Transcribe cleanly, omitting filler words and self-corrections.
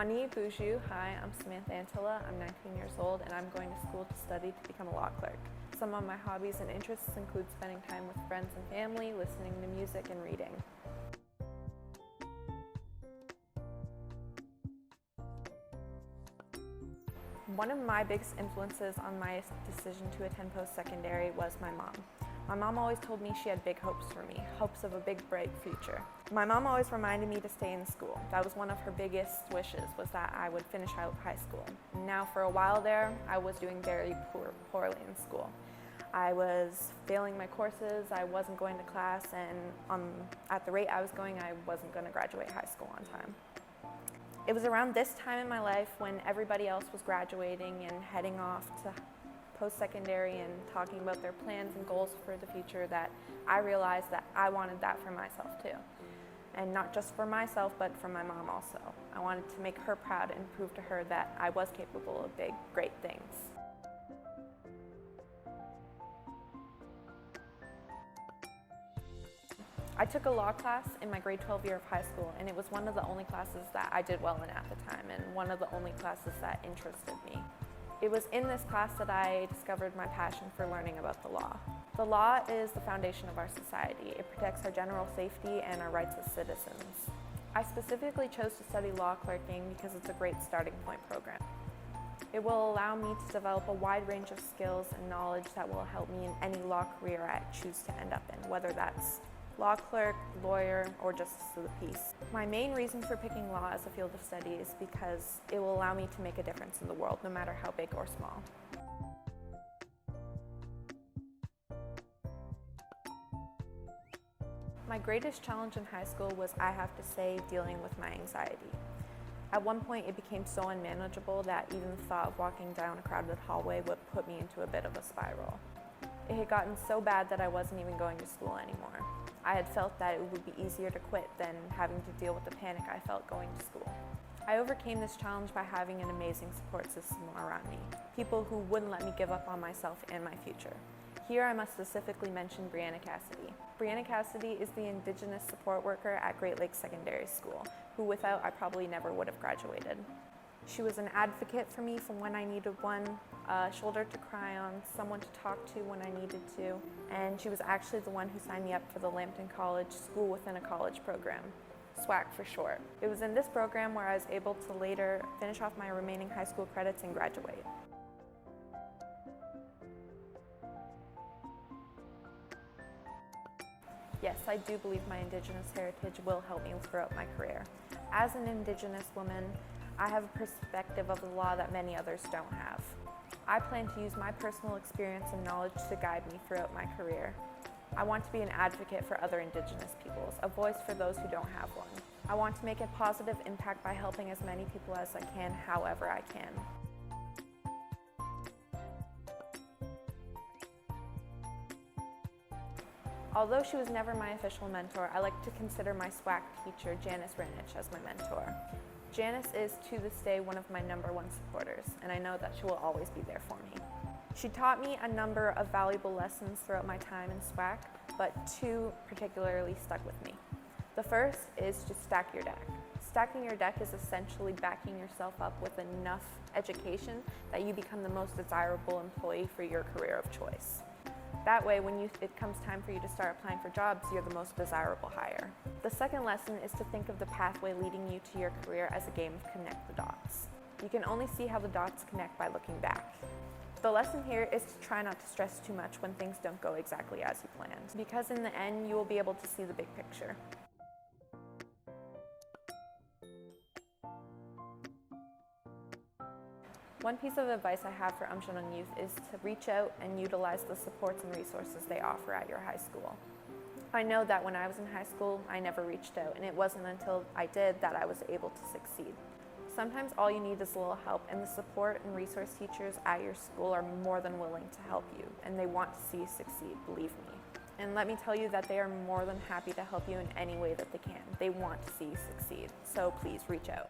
Ani Buju, hi, I'm Samantha Antila, I'm 19 years old and I'm going to school to study to become a law clerk. Some of my hobbies and interests include spending time with friends and family, listening to music, and reading. One of my biggest influences on my decision to attend post-secondary was my mom. My mom always told me she had big hopes for me, hopes of a big, bright future. My mom always reminded me to stay in school. That was one of her biggest wishes, was that I would finish out high school. Now, for a while there, I was doing very poorly in school. I was failing my courses, I wasn't going to class, and at the rate I was going, I wasn't going to graduate high school on time. It was around this time in my life when everybody else was graduating and heading off to post-secondary and talking about their plans and goals for the future that I realized that I wanted that for myself too. And not just for myself, but for my mom also. I wanted to make her proud and prove to her that I was capable of big, great things. I took a law class in my grade 12 year of high school, and it was one of the only classes that I did well in at the time, and one of the only classes that interested me. It was in this class that I discovered my passion for learning about the law. The law is the foundation of our society. It protects our general safety and our rights as citizens. I specifically chose to study law clerking because it's a great starting point program. It will allow me to develop a wide range of skills and knowledge that will help me in any law career I choose to end up in, whether that's law clerk, lawyer, or justice of the peace. My main reason for picking law as a field of study is because it will allow me to make a difference in the world, no matter how big or small. My greatest challenge in high school was, I have to say, dealing with my anxiety. At one point, it became so unmanageable that even the thought of walking down a crowded hallway would put me into a bit of a spiral. It had gotten so bad that I wasn't even going to school anymore. I had felt that it would be easier to quit than having to deal with the panic I felt going to school. I overcame this challenge by having an amazing support system around me, people who wouldn't let me give up on myself and my future. Here I must specifically mention Brianna Cassidy. Brianna Cassidy is the Indigenous support worker at Great Lakes Secondary School, who without I probably never would have graduated. She was an advocate for me from when I needed one, a shoulder to cry on, someone to talk to when I needed to, and she was actually the one who signed me up for the Lambton College School Within a College program, SWAC for short. It was in this program where I was able to later finish off my remaining high school credits and graduate. Yes, I do believe my Indigenous heritage will help me throughout my career. As an Indigenous woman, I have a perspective of the law that many others don't have. I plan to use my personal experience and knowledge to guide me throughout my career. I want to be an advocate for other Indigenous peoples, a voice for those who don't have one. I want to make a positive impact by helping as many people as I can, however I can. Although she was never my official mentor, I like to consider my SWAC teacher, Janice Ranich, as my mentor. Janice is, to this day, one of my #1 supporters, and I know that she will always be there for me. She taught me a number of valuable lessons throughout my time in SWAC, but 2 particularly stuck with me. The first is to stack your deck. Stacking your deck is essentially backing yourself up with enough education that you become the most desirable employee for your career of choice. That way, when it comes time for you to start applying for jobs, you're the most desirable hire. The second lesson is to think of the pathway leading you to your career as a game of connect the dots. You can only see how the dots connect by looking back. The lesson here is to try not to stress too much when things don't go exactly as you planned, because in the end, you will be able to see the big picture. One piece of advice I have for Aamjiwnaang youth is to reach out and utilize the supports and resources they offer at your high school. I know that when I was in high school, I never reached out, and it wasn't until I did that I was able to succeed. Sometimes all you need is a little help, and the support and resource teachers at your school are more than willing to help you, and they want to see you succeed, believe me. And let me tell you that they are more than happy to help you in any way that they can. They want to see you succeed, so please reach out.